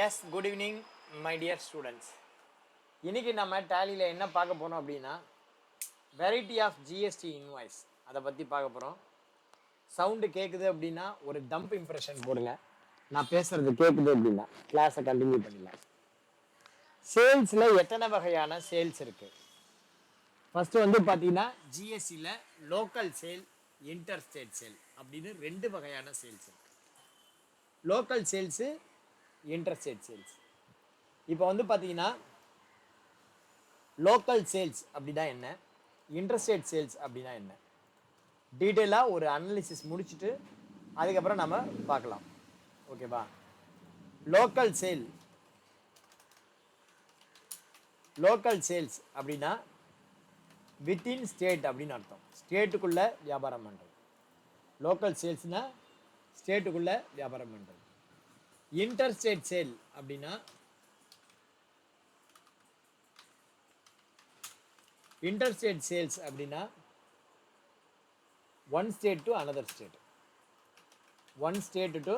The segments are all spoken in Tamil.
Yes good evening my dear students. இன்றைக்கி நம்ம டேலியில் என்ன பார்க்க போகிறோம் அப்படின்னா வெரைட்டி ஆஃப் ஜிஎஸ்டி இன்வாய்ஸ் அதை பற்றி பார்க்க போகிறோம். சவுண்டு கேட்குது அப்படின்னா ஒரு டம்ப் இம்ப்ரெஷன் போடுங்க. நான் பேசுகிறது கேட்குது அப்படின்னா கிளாஸை கண்டினியூ பண்ணிடலாம். சேல்ஸில் எத்தனை வகையான சேல்ஸ் இருக்குது? ஃபஸ்ட்டு வந்து பார்த்தீங்கன்னா ஜிஎஸ்டியில் local sale, interstate sale அப்படின்னு ரெண்டு வகையான சேல்ஸ் இருக்குது. Local sales, interstate sales. இப்போ வந்து பார்த்தீங்கன்னா லோக்கல் சேல்ஸ் அப்படின்னா என்ன, இன்டர்ஸ்டேட் சேல்ஸ் அப்படின்னா என்ன, டீட்டெயிலாக ஒரு அனாலிசிஸ் முடிச்சுட்டு அதுக்கப்புறம் நம்ம பார்க்கலாம். ஓகேவா? லோக்கல் சேல்ஸ் அப்படின்னா வித்தின் ஸ்டேட் அப்படின்னு அர்த்தம். ஸ்டேட்டுக்குள்ளே வியாபாரம் பண்ணுறது. லோக்கல் சேல்ஸ்னால் ஸ்டேட்டுக்குள்ளே வியாபாரம் பண்ணுறது. இன்டர்ஸ்டேட் சேல் அப்படின்னா இன்டர்ஸ்டேட் சேல்ஸ் அப்படின்னா one state to another state, one state to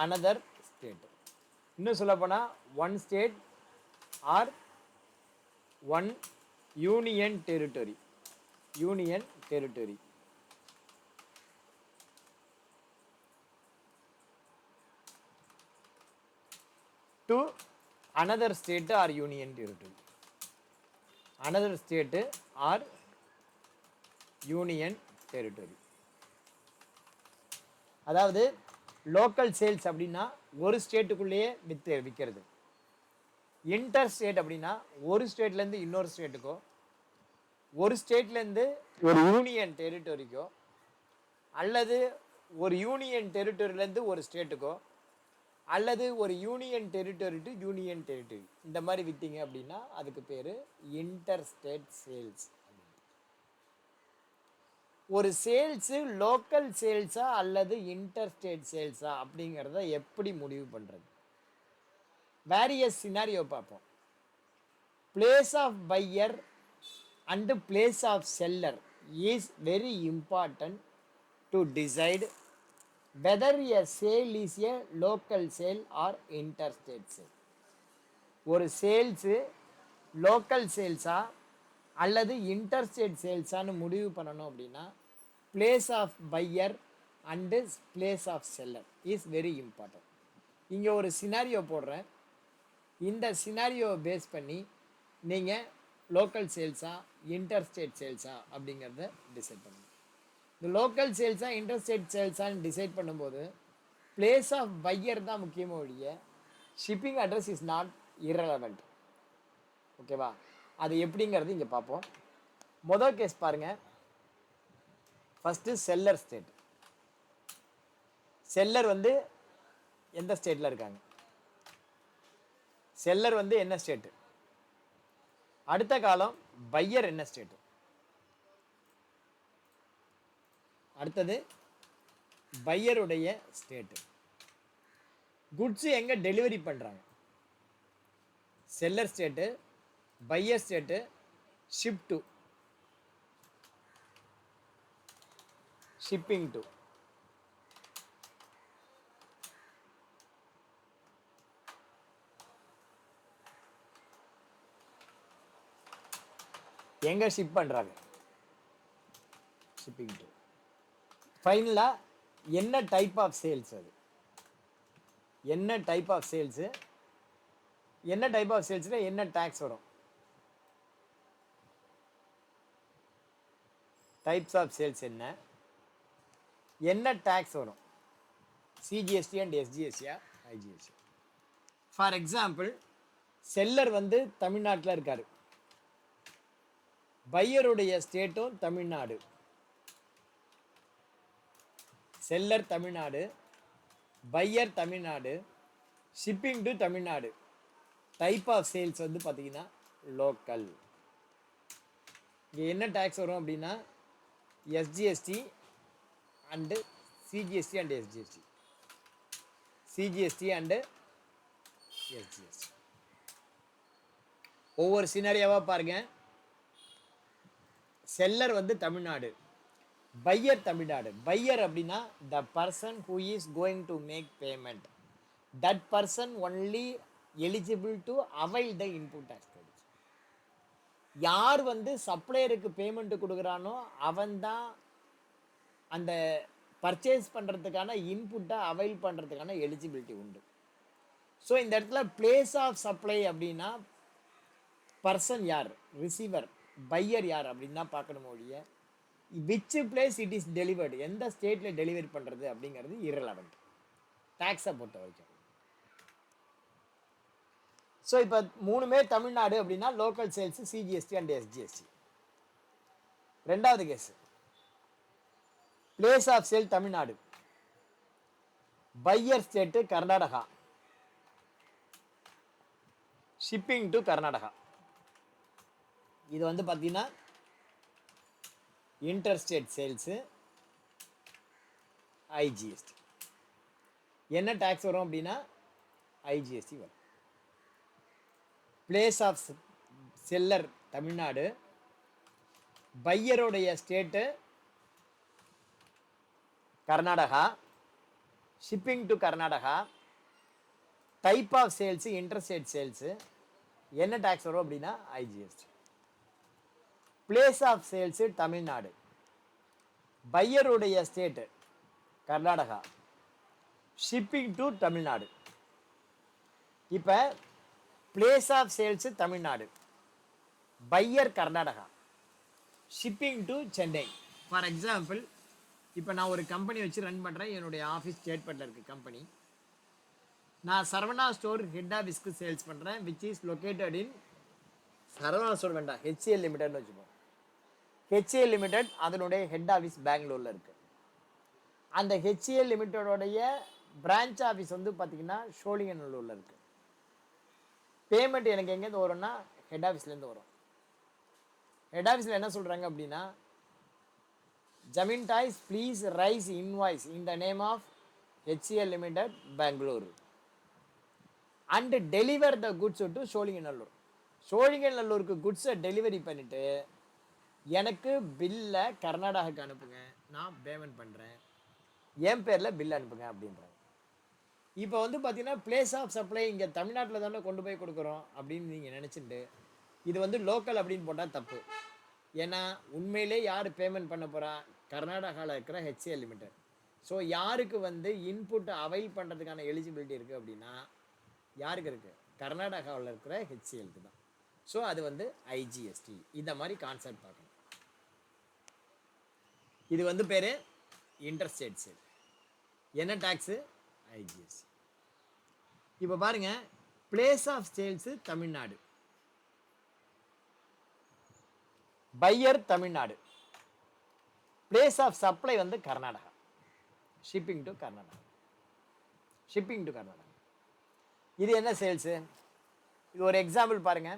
another state. இன்னும் சொல்லப்போனால் one state or one union territory to another state or union territory. Another state or union territory. அதாவது லோக்கல் சேல்ஸ் அப்படின்னா ஒரு ஸ்டேட்டுக்குள்ளேயே விற்கிறது. இன்டர் ஸ்டேட் அப்படின்னா ஒரு ஸ்டேட்லேருந்து இன்னொரு ஸ்டேட்டுக்கோ, ஒரு ஸ்டேட்லேருந்து ஒரு யூனியன் டெரிட்டரிக்கோ, அல்லது ஒரு யூனியன் டெரிட்டரியிலேருந்து ஒரு ஸ்டேட்டுக்கோ, அல்லது ஒரு union territory to union territory, இந்த மாதிரி விற்றீங்க அப்படின்னா அதுக்கு பேர் இன்டர் ஸ்டேட் சேல்ஸ். ஒரு சேல்ஸு லோக்கல் சேல்ஸா அல்லது இன்டர் ஸ்டேட் சேல்ஸா அப்படிங்கிறத எப்படி முடிவு பண்ணுறது? வேரியஸ் சினாரியோ பார்ப்போம். Place of buyer and place of seller is very important to decide whether a sale is a local sale or interstate sale. ஒரு சேல்ஸு லோக்கல் சேல்ஸா அல்லது இன்டர்ஸ்டேட் சேல்ஸான்னு முடிவு பண்ணணும் அப்படின்னா place of buyer and place of seller is very important. இங்கே ஒரு சினாரியோ போடுறேன். இந்த சினாரியோ பேஸ் பண்ணி நீங்கள் லோக்கல் சேல்ஸா இன்டர்ஸ்டேட் சேல்ஸா அப்படிங்கிறத டிசைட் பண்ணுங்கள். இந்த லோக்கல் சேல்ஸாக இன்டர்ஸ்டேட் சேல்ஸான்னு டிசைட் பண்ணும்போது பிளேஸ் ஆஃப் பையர் தான் முக்கியமாக ஒழிய shipping address is not irrelevant. ஓகேவா? அது எப்படிங்கிறது இங்கே பார்ப்போம். மொதல் கேஸ் பாருங்கள். First seller state. செல்லர் வந்து எந்த ஸ்டேட்டில் இருக்காங்க? செல்லர் வந்து என்ன ஸ்டேட்டு? அடுத்த காலம் பையர் என்ன ஸ்டேட்டு? அடுத்தது பையருடைய ஸ்டேட்டு. குட்ஸு எங்கே டெலிவரி பண்ணுறாங்க? Seller state, pier state, ship to, shipping to. எங்கே ஷிப் பண்ணுறாங்க? Shipping to. ஃபைனலாக என்ன டைப் ஆஃப் சேல்ஸ்? அது என்ன டைப் ஆஃப் சேல்ஸு? என்ன டைப் ஆஃப் சேல்ஸில் என்ன டேக்ஸ் வரும்? டைப்ஸ் ஆஃப் சேல்ஸ் என்ன டேக்ஸ் வரும்? CGST and எஸ்ஜிஎஸ்டியா IGST? For example, seller வந்து தமிழ்நாட்டில் இருக்கார். பையருடைய ஸ்டேட்டும் Tamil Nadu. Seller Tamil Nadu, buyer Tamil Nadu, shipping to Tamil Nadu. Type of sales வந்து பார்த்தீங்கன்னா லோக்கல். இங்கே என்ன டேக்ஸ் வரும் அப்படின்னா SGST and CGST and SGST. CGST and SGST. ஒவ்வொரு சினாரியாவாக பாருங்கள். செல்லர் வந்து தமிழ்நாடு, பையர் தமிழ்நாடு. பையர் அப்படின்னா the person who is going to make payment. that person only eligible to avail the input tax credits. யார் வந்து சப்ளையருக்கு பேமெண்ட் கொடுக்குறானோ அவன் தான் அந்த பர்ச்சேஸ் பண்ணுறதுக்கான இன்புட்டை அவைல் பண்ணுறதுக்கான எலிஜிபிலிட்டி உண்டு. ஸோ இந்த இடத்துல பிளேஸ் ஆஃப் சப்ளை அப்படின்னா பர்சன் யார், ரிசீவர் பையர் யார் அப்படின்னு தான் பார்க்கணும் ஒழிய which place it is delivered, எந்த ஸ்டேட்டில் டெலிவரி பண்ணுறது அப்படிங்கிறது இரலவெண்ட் டேக்ஸை பொறுத்த வரைக்கும். ஸோ இப்போ மூணுமே தமிழ்நாடு அப்படின்னா local sales CGST and SGST. ரெண்டாவது case place of sale Tamil Nadu, buyer state Karnataka, shipping to Karnataka. இது வந்து பார்த்தீங்கன்னா இன்டர்ஸ்டேட் சேல்ஸு ஐஜிஎஸ்டி. என்ன டேக்ஸ் வரும் அப்படின்னா ஐஜிஎஸ்டி வரும். பிளேஸ் ஆஃப் செல்லர் தமிழ்நாடு, பையருடைய state Karnataka, shipping to Karnataka, type of sales interstate sales. என்ன டேக்ஸ் வரும் அப்படின்னா IGST. Place of sales Tamil Nadu, பையருடைய state Karnataka, shipping to Tamil Nadu. இப்போ place of sales Tamil Nadu, buyer Karnataka, shipping to Chennai. For example இப்போ நான் ஒரு கம்பெனி வச்சு ரன் பண்ணுறேன், என்னுடைய ஆஃபீஸ் ஸ்டேட்மெண்ட்டில் இருக்குது கம்பெனி. நான் சரவணா ஸ்டோர் ஹெட் ஆஃபீஸ்க்கு சேல்ஸ் பண்ணுறேன், which is located in Saravana store வேண்டாம், ஹெச்ஏஎல் லிமிடெட்னு வச்சுப்போம். ஹெச்ஏஎல் லிமிடெட் அதனுடைய ஹெட் ஆஃபீஸ் பெங்களூரில் இருக்குது. அந்த ஹெச்ஏஎல் லிமிட்டோடைய பிரான்ச் ஆஃபீஸ் வந்து பார்த்திங்கன்னா சோழிங்கநல்லூரில் இருக்குது. பேமெண்ட் எனக்கு எங்கேருந்து வரும்னா ஹெட் ஆஃபீஸ்லேருந்து வரும். ஹெட் ஆஃபீஸில் என்ன சொல்கிறாங்க அப்படின்னா, Jameen toys please raise invoice in the name of HAL limited Bangalore and deliver the goods to Sholinganallur. சோழிங்கநல்லூருக்கு குட்ஸை டெலிவரி பண்ணிவிட்டு எனக்கு பில்லை கர்நாடகாவுக்கு அனுப்புங்க, நான் பேமெண்ட் பண்ணுறேன், என் பேரில் பில் அனுப்புங்க அப்படின்றாங்க. இப்போ வந்து பார்த்தீங்கன்னா பிளேஸ் ஆஃப் சப்ளை இங்கே தமிழ்நாட்டில் தானே கொண்டு போய் கொடுக்குறோம் அப்படின்னு நீங்கள் நினச்சிட்டு இது வந்து லோக்கல் அப்படின்னு போட்டால் தப்பு. ஏன்னா உண்மையிலே யார் பேமெண்ட் பண்ண போகிறா, கர்நாடகாவில் இருக்கிற ஹெச்ஏஎல் லிமிடெட். ஸோ யாருக்கு வந்து இன்புட் அவைல் பண்ணுறதுக்கான எலிஜிபிலிட்டி இருக்குது அப்படின்னா யாருக்கு இருக்குது, கர்நாடகாவில் இருக்கிற ஹெச்ஏஎலுக்கு தான். ஸோ அது வந்து ஐஜிஎஸ்டி. இந்த மாதிரி கான்செப்ட் பார்க்கணும். இது வந்து பேர் இன்டர்ஸ்டேட் சேல். என்ன டேக்ஸு, ஐஜிஎஸ்டி. இப்போ பாருங்க, place of sales Tamil Nadu, buyer Tamil Nadu, place of supply வந்து Karnataka, shipping to Karnataka, shipping to Karnataka. இது என்ன சேல்ஸு? இது ஒரு எக்ஸாம்பிள் பாருங்க.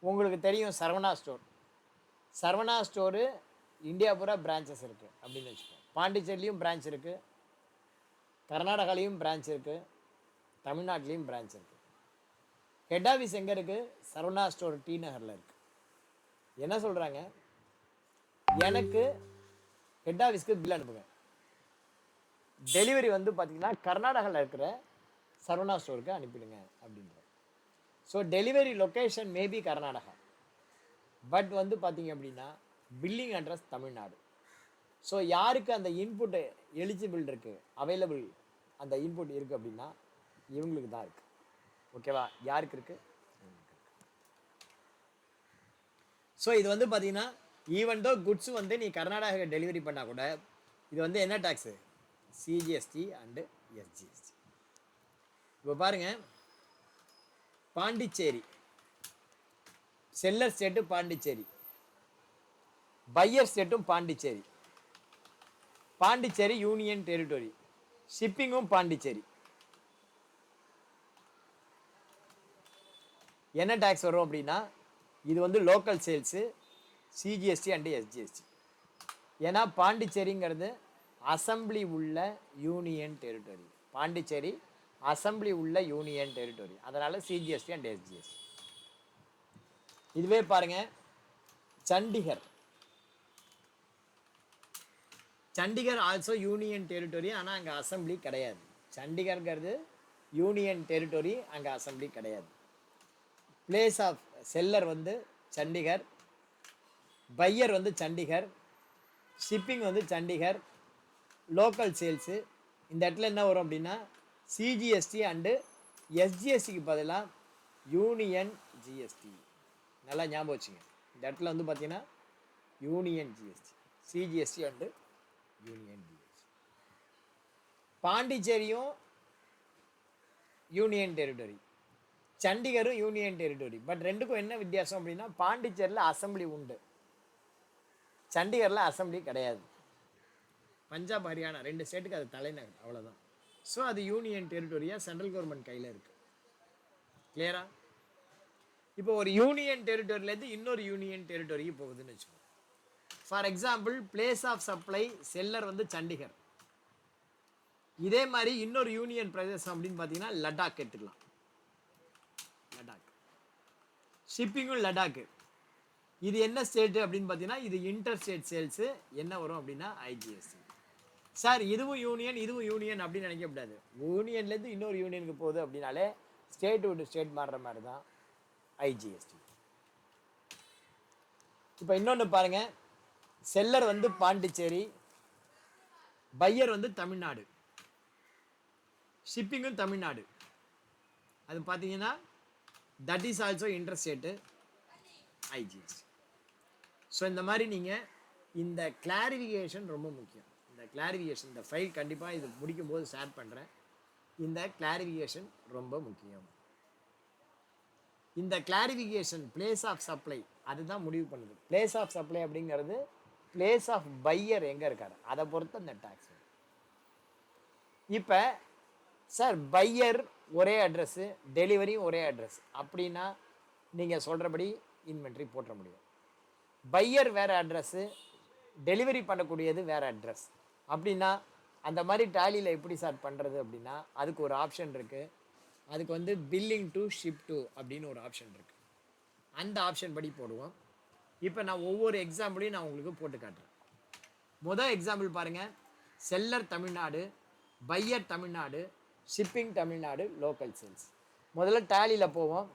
உங்களுக்கு தெரியும் Saravana store. Saravana store India பூரா பிரான்ச்சஸ் இருக்குது அப்படின்னு வச்சுக்கோங்க. பாண்டிச்சேரிலையும் பிரான்ச் இருக்குது, கர்நாடகாலையும் பிரான்ச் இருக்குது, தமிழ்நாட்டிலையும் பிரான்ச் இருக்குது. ஹெட் ஆஃபீஸ் எங்கே இருக்குது? சரவணா ஸ்டோர் டி நகரில் இருக்குது. என்ன சொல்கிறாங்க, எனக்கு ஹெட் ஆஃபீஸ்க்கு பில் அனுப்புங்க, டெலிவரி வந்து பார்த்திங்கன்னா கர்நாடகாவில் இருக்கிற சரவணா ஸ்டோருக்கு அனுப்பிடுங்க அப்படின்ற. So delivery location maybe Karnataka, but வந்து பார்த்திங்க அப்படின்னா பில்லிங் அட்ரஸ் தமிழ்நாடு. ஸோ யாருக்கு அந்த இன்புட்டு எலிஜிபிள் இருக்குது, அவைலபிள் அந்த இன்புட் இருக்குது அப்படின்னா இவங்களுக்கு தான் இருக்குது. ஓகேவா? யாருக்கு இருக்குது? ஸோ இது வந்து பார்த்தீங்கன்னா ஈவன் தோ குட்ஸ் வந்து நீ கர்நாடகா டெலிவரி பண்ணால் கூட இது வந்து என்ன டேக்ஸு, சிஜிஎஸ்டி அண்டு எஸ்ஜிஎஸ்டி. இப்போ பாருங்கள், Pondicherry seller state Pondicherry, buyer ஸ்டேட்டும் பாண்டிச்சேரி, பாண்டிச்சேரி யூனியன் டெரிட்டரி, ஷிப்பிங்கும் பாண்டிச்சேரி. என்ன டேக்ஸ் வரும் அப்படின்னா இது வந்து local sales, CGST and SGST. ஏன்னா பாண்டிச்சேரிங்கிறது அசம்பிளி உள்ள யூனியன் டெரிட்டரி, பாண்டிச்சேரி அசம்பிளி உள்ள யூனியன் டெரிட்டரி, அதனால் சிஜிஎஸ்டி அண்ட் எஸ்ஜிஎஸ்டி. இதுவே பாருங்கள், Chandigarh, Chandigarh also union territory, ஆனால் அங்கே அசம்பிளி கிடையாது. சண்டிகர்ங்கிறது யூனியன் டெரிட்டரி, அங்கே அசம்பிளி கிடையாது. பிளேஸ் ஆஃப் செல்லர் வந்து சண்டிகர், பையர் வந்து சண்டிகர், ஷிப்பிங் வந்து சண்டிகர், லோக்கல் சேல்ஸு. இந்த இடத்துல என்ன வரும் அப்படின்னா சிஜிஎஸ்டி அண்டு எஸ்ஜிஎஸ்டிக்கு பதிலாக யூனியன் ஜிஎஸ்டி. நல்லா ஞாபகம் வச்சுங்க. இந்த இடத்துல வந்து பார்த்தீங்கன்னா union GST, CGST and union GST. பாண்டிச்சேரியும் யூனியன் டெரிட்டரி, சண்டிகரும் யூனியன் டெரிட்டரி. பட் ரெண்டுக்கும் என்ன வித்தியாசம் அப்படின்னா பாண்டிச்சேரியில் அசம்பிளி உண்டு, சண்டிகரில் அசம்பிளி கிடையாது. பஞ்சாப் ஹரியானா 2 ஸ்டேட்டுக்கு அது தலைநகர், அவ்வளோதான். ஸோ அது யூனியன் டெரிட்டரியாக சென்ட்ரல் கவர்மெண்ட் கையில் இருக்குது. கிளியரா? இப்போ ஒரு யூனியன் டெரிட்டரியிலேருந்து இன்னொரு யூனியன் டெரிட்டரிக்கு போகுதுன்னு வச்சுக்கோங்க. For example place of supply seller வந்து சண்டிகர். இதே மாதிரி இன்னொரு யூனியன் பிரதேசம் அப்படின்னு பார்த்தீங்கன்னா லடாக் எடுத்துக்கலாம். லடாக் ஷிப்பிங்கும் லடாக்கு. இது என்ன ஸ்டேட்டு அப்படின்னு பார்த்தீங்கன்னா இது இன்டர் ஸ்டேட் சேல்ஸு. என்ன வரும் அப்படின்னா ஐஜிஎஸ்டி. சார் இதுவும் யூனியன் இதுவும் யூனியன் அப்படின்னு நினைக்கக்கூடாது. யூனியன்லேருந்து இன்னொரு யூனியனுக்கு போகுது அப்படின்னாலே ஸ்டேட் விட்டு ஸ்டேட் மாறுற மாதிரி தான் ஐஜிஎஸ்டி. இப்போ இன்னொன்று பாருங்க, செல்லர் வந்து பாண்டிச்சேரி, பையர் வந்து தமிழ்நாடு, ஷிப்பிங்கும் தமிழ்நாடு. அது பார்த்தீங்கன்னா that is also inter state IGST. So இந்த மாதிரி நீங்கள் இந்த கிளாரிஃபிகேஷன் ரொம்ப முக்கியம். இந்த கிளாரிஃபிகேஷன், இந்த ஃபைல் கண்டிப்பாக இது முடிக்கும் போது ஷேர் பண்ணுறேன். இந்த கிளாரிஃபிகேஷன் ரொம்ப முக்கியம். இந்த கிளாரிஃபிகேஷன் பிளேஸ் ஆஃப் சப்ளை அதுதான் முடிவு பண்ணுது. பிளேஸ் ஆஃப் சப்ளை அப்படிங்கிறது பிளேஸ் ஆஃப் பையர் எங்கே இருக்காரு அதை பொறுத்து அந்த டேக்ஸ். இப்போ சார் பையர் ஒரே அட்ரஸ்ஸு, டெலிவரியும் ஒரே அட்ரஸ் அப்படின்னா நீங்கள் சொல்கிறபடி இன்வென்ட்ரி போட்ட முடியும். பையர் வேறு அட்ரஸ்ஸு, டெலிவரி பண்ணக்கூடியது வேறு அட்ரஸ் அப்படின்னா அந்த மாதிரி டேலியில் எப்படி சார் பண்ணுறது அப்படின்னா அதுக்கு ஒரு ஆப்ஷன் இருக்குது. அதுக்கு வந்து பில்லிங் டு ஷிப் டு அப்படின்னு ஒரு ஆப்ஷன் இருக்குது. அந்த ஆப்ஷன் படி போடுவோம். இப்போ நான் ஒவ்வொரு எக்ஸாம்பிளையும் நான் உங்களுக்கு போட்டு காட்டுறேன். முதல் எக்ஸாம்பிள் பாருங்கள், seller Tamil Nadu, buyer Tamil Nadu, shipping Tamil Nadu, local sales. முதல்ல டேலியில் போவோம்.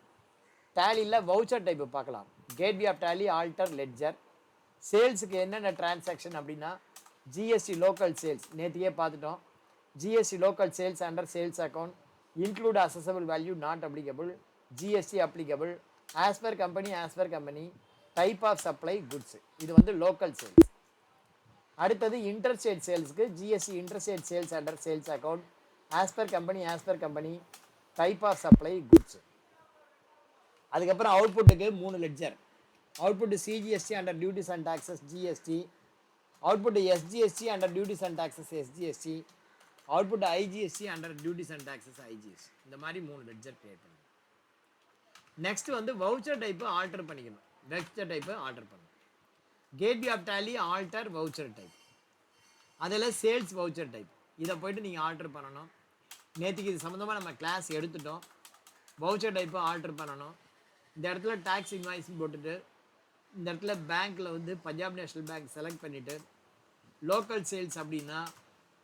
டேலியில் வவுச்சர் டைப்பு பார்க்கலாம். Gateway of Tally, alter, ledger. சேல்ஸுக்கு என்னென்ன டிரான்சாக்ஷன் அப்படின்னா ஜிஎஸ்டி லோக்கல் சேல்ஸ் நேற்றுக்கே பார்த்துட்டோம். GST local sales under sales account include assessable value not applicable, GST applicable, as per company, type of supply goods. இது வந்து லோக்கல் சேல்ஸ். அடுத்தது இன்டர்ஸ்டேட் சேல்ஸுக்கு GST interstate sales under sales account as per company, type of supply goods. அதுக்கப்புறம் அவுட்புட்டுக்கு 3 ledger. Output CGST under duties and taxes GST, output SGST under duties and taxes SGST, output IGST under duties and taxes IGST. இந்த மாதிரி 3 லெட்ஜர் கிரியேட் பண்ணணும். நெக்ஸ்ட் வந்து வவுச்சர் டைப்பு ஆல்டர் பண்ணிக்கணும். வவுச்சர் டைப்பு ஆல்டர் பண்ணணும். Gateway of Tally alter voucher type, அதில் சேல்ஸ் வவுச்சர் டைப். இதை போய்ட்டு நீங்கள் ஆல்டர் பண்ணணும். நேற்றுக்கு இது சம்மந்தமாக நம்ம கிளாஸ் எடுத்துட்டோம். வவுச்சர் டைப்பு ஆல்டர் பண்ணணும். இந்த இடத்துல டேக்ஸ் இன்வாய்ஸ் போட்டுட்டு இந்த இடத்துல பேங்க்கில் வந்து பஞ்சாப் நேஷ்னல் பேங்க் செலக்ட் பண்ணிவிட்டு லோக்கல் சேல்ஸ் அப்படின்னா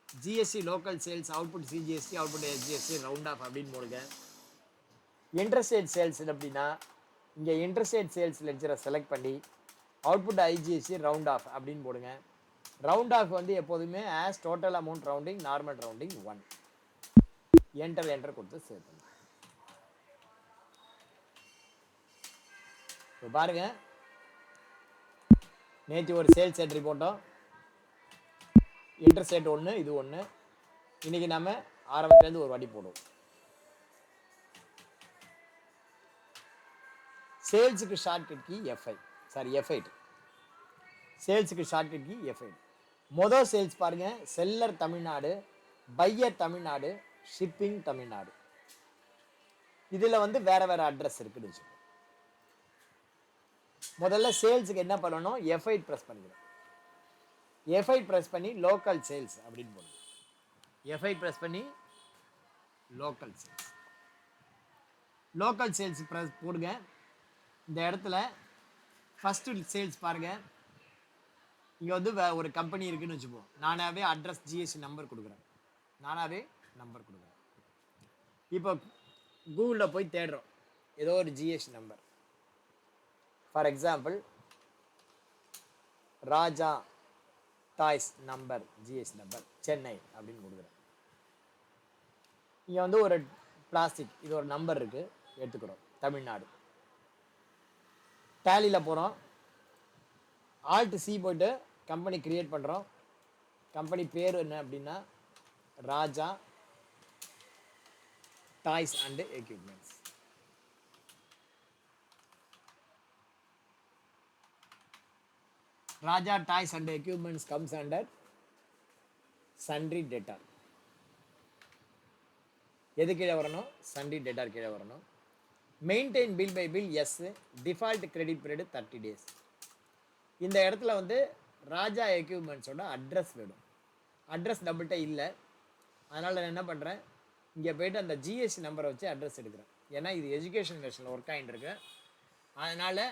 GST local sales, output CGST, output SGST, round off அப்படின்னு போடுங்க. இன்டர்ஸ்டேட் சேல்ஸ் அப்படின்னா இங்கே இன்டர்ஸ்டேட் சேல்ஸ் லெட்ஜரை செலக்ட் பண்ணி அவுட்புட் ஐஜிஎஸ்டி ரவுண்ட் ஆஃப் அப்படின்னு போடுங்க. ரவுண்ட் ஆஃப் வந்து எப்போதுமே as total amount rounding, normal rounding 1. Enter கொடுத்து சேவ் பண்ணுங்க. இப்போ பாருங்க, நேற்று ஒரு சேல்ஸ் என்ட்ரி போட்டோம். இன்டர்ஸ்டேட் 1, இது 1. இன்னைக்கு நம்ம ஆரம்பத்துலேருந்து ஒரு வாட்டி போடுவோம். சேல்ஸுக்கு ஷார்ட்கட் கீ F8. சேல்ஸுக்கு ஷார்ட்கட் கீ F8. மொதல் சேல்ஸ் பாருங்க, seller Tamil Nadu, buyer Tamil Nadu, shipping Tamil Nadu. இதில் வந்து வேற வேற அட்ரஸ் இருக்குன்னு வச்சுக்கோங்க. முதல்ல சேல்ஸுக்கு என்ன பண்ணணும், F8 ப்ரெஸ் பண்ணிக்கிறோம். F8 ப்ரெஸ் பண்ணி லோக்கல் சேல்ஸ் அப்படின்னு போடுங்க. F8 ப்ரெஸ் பண்ணி local sales. Local sales press போடுங்க. இந்த இடத்துல ஃபஸ்ட்டு சேல்ஸ் பாருங்கள். இங்கே வந்து ஒரு கம்பெனி இருக்குதுன்னு வச்சுப்போம். நானாகவே அட்ரஸ் ஜிஎஸ்டி நம்பர் கொடுக்குறேன். நானாகவே நம்பர் கொடுக்குறேன். இப்போ கூகுளில் போய் தேடுறோம் ஏதோ ஒரு GST number. For example Raja toys number, GST number Chennai அப்படின்னு கொடுக்குறேன். இங்கே வந்து ஒரு பிளாஸ்டிக், இது ஒரு நம்பர் இருக்குது, எடுத்துக்கிறோம் தமிழ்நாடு. டேலியில் போகிறோம், ஆல்ட் சி போய்ட்டு கம்பெனி கிரியேட் பண்ணுறோம். கம்பெனி பேர் என்ன அப்படின்னா Raja toys and equipments. Raja toys and equipments comes under sundry debtor. எது கீழே வரணும்? சன்ட்ரி டெட்டார் கீழே வரணும். Maintain bill by bill yes, default credit period 30 days. இந்த இடத்துல வந்து ராஜா எக்யூப்மெண்ட்ஸோட அட்ரஸ் வேணும். அட்ரஸ் நம்மள்கிட்ட இல்லை, அதனால் நான் என்ன பண்ணுறேன், இங்கே போய்ட்டு அந்த ஜிஎஸ்டி நம்பரை வச்சு அட்ரஸ் எடுக்கிறேன். ஏன்னா இது எஜுகேஷன் வெர்ஷனில் ஒர்க் ஆகிட்டு இருக்கு, அதனால்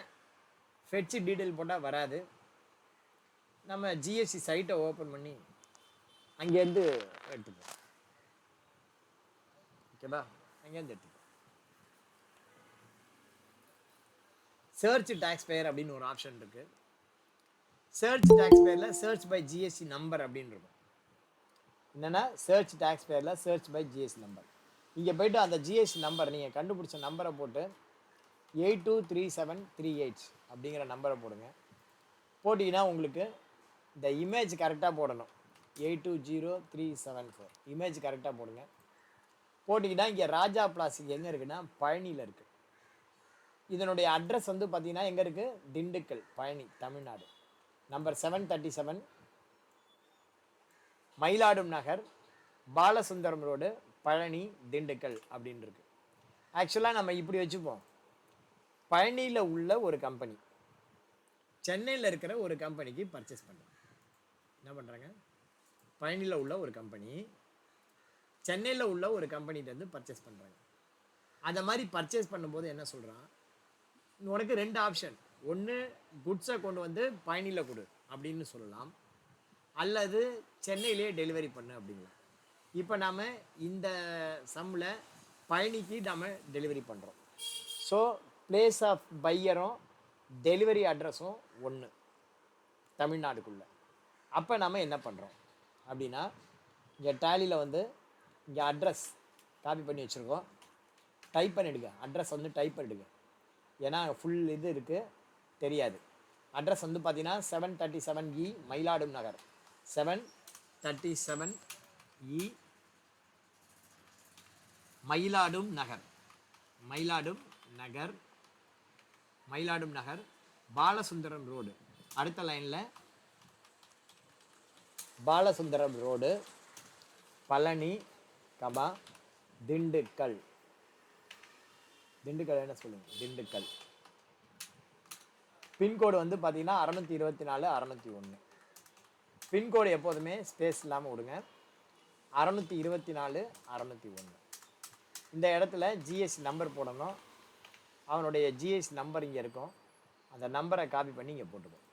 ஃபெட்சி டீட்டெயில் போட்டால் வராது. நம்ம ஜிஎஸ்டி சைட்டை ஓப்பன் பண்ணி அங்கேருந்து எடுத்துப்போம். ஓகேவா? அங்கேருந்து எடுத்துப்போம். சர்ச் டாக்ஸ் பேயர் அப்படின்னு ஒரு ஆப்ஷன் இருக்கு. சர்ச் டாக்ஸ் பேயரில் சர்ச் பை ஜிஎஸ்டி நம்பர் அப்படின்னு இருக்கும். என்னென்னா சர்ச் டாக்ஸ் பேயரில் சர்ச் பை ஜிஎஸ்டி நம்பர். இங்கே போய்ட்டு அந்த ஜிஎஸ்டி நம்பர் நீங்கள் கண்டுபிடிச்ச நம்பரை போட்டு 823738 அப்படிங்கிற நம்பரை போடுங்க. போட்டிங்கன்னா உங்களுக்கு இந்த இமேஜ் கரெக்டாக போடணும். 820374 இமேஜ் கரெக்டாக போடுங்க. போட்டிங்கன்னா இங்கே ராஜா பிளாஸ்டிக் எங்கே இருக்குன்னா பழனியில் இருக்குது. இதனுடைய அட்ரஸ் வந்து பார்த்தீங்கன்னா எங்கே இருக்குது? திண்டுக்கல், பழனி, தமிழ்நாடு. நம்பர் 737, மயிலாடும் நகர், பாலசுந்தரம் ரோடு, பழனி, திண்டுக்கல் அப்படின்னு இருக்கு. ஆக்சுவலாக நம்ம இப்படி வச்சுப்போம், பழனியில் உள்ள ஒரு கம்பெனி சென்னையில் இருக்கிற ஒரு கம்பெனிக்கு பர்ச்சேஸ் பண்ணுறோம். என்ன பண்ணுறாங்க? பழனியில் உள்ள ஒரு கம்பெனி சென்னையில் உள்ள ஒரு கம்பெனிகிட்டேருந்து பர்ச்சேஸ் பண்ணுறாங்க. அந்த மாதிரி பர்ச்சேஸ் பண்ணும்போது என்ன சொல்கிறான், உனக்கு 2 ஆப்ஷன். ஒன்று குட்ஸை கொண்டு வந்து பழனியில் கொடு அப்படின்னு சொல்லலாம், அல்லது சென்னையிலே டெலிவரி பண்ணு அப்படிங்களா. இப்போ நாம் இந்த சம்மில் பழனிக்கு நாம் டெலிவரி பண்ணுறோம். ஸோ பிளேஸ் ஆஃப் பையரும் டெலிவரி அட்ரஸும் ஒன்று தமிழ்நாடுக்குள்ளே. அப்போ நம்ம என்ன பண்ணுறோம் அப்படின்னா, இங்கே டேலியில் வந்து இங்கே அட்ரஸ் காப்பி பண்ணி வச்சுருக்கோம், டைப் பண்ணிவிடுங்க. அட்ரஸ் வந்து டைப் பண்ணிவிடுங்க, ஏன்னா ஃபுல் இது இருக்குது தெரியாது. அட்ரஸ் வந்து பார்த்தீங்கன்னா 737E மயிலாடும் நகர், 737E மயிலாடும் நகர், மயிலாடும் நகர், மயிலாடும் நகர், பாலசுந்தரம் ரோடு. அடுத்த லைனில் பாலசுந்தரம் ரோடு, பழனி, திண்டுக்கல். திண்டுக்கல் என்ன சொல்லுங்க? திண்டுக்கல். பின்கோடு வந்து பார்த்தீங்கன்னா 624 601. பின்கோடு எப்போதுமே ஸ்பேஸ் இல்லாமல் விடுங்க. 624 601. இந்த இடத்துல ஜிஎஸ்டி நம்பர் போடணும். அவனுடைய ஜிஎஸ்டி நம்பர் இங்கே இருக்கும், அந்த நம்பரை காப்பி பண்ணி இங்கே போட்டுக்கணும்.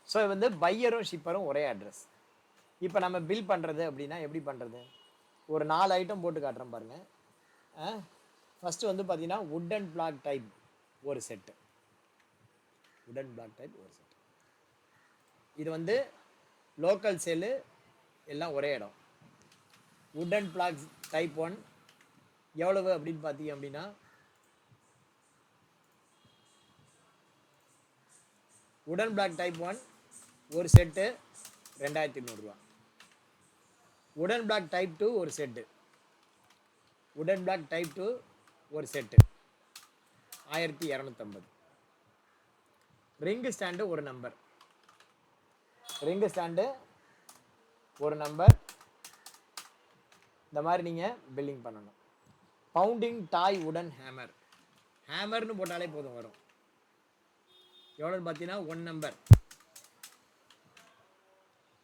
ஸோ இது வந்து பையரும் ஷிப்பரும் ஒரே அட்ரஸ். இப்போ நம்ம பில் பண்ணுறது அப்படின்னா எப்படி பண்ணுறது? ஒரு 4 ஐட்டம் போட்டு காட்டுறேன் பாருங்கள். ஃபஸ்ட்டு வந்து பார்த்தீங்கன்னா வுட் அண்ட் பிளாக் டைப் ஒரு set, wood and block type ஒரு செட்டு. இது வந்து லோக்கல் சேலு, எல்லாம் ஒரே இடம். வுட் அண்ட் பிளாக் டைப் 1 எவ்வளவு அப்படின்னு பார்த்தீங்க அப்படின்னா வுட் அண்ட் பிளாக் டைப் 1 ஒரு செட்டு 2200 ரூபா. வுட் அண்ட் பிளாக் டைப் 2 ஒரு set, wood and block type 2 ஒரு செட்டு 1250. ரிங்கு ஸ்டாண்டு ஒரு நம்பர், ரிங்கு ஸ்டாண்டு ஒரு நம்பர். இந்த மாதிரி நீங்கள் பில்லிங் பண்ணணும். பவுண்டிங் டாய் உடன் ஹேமர், ஹேமர்னு போட்டாலே போதும் வரும். எவ்வளோன்னு பார்த்தீங்கன்னா 1 நம்பர்.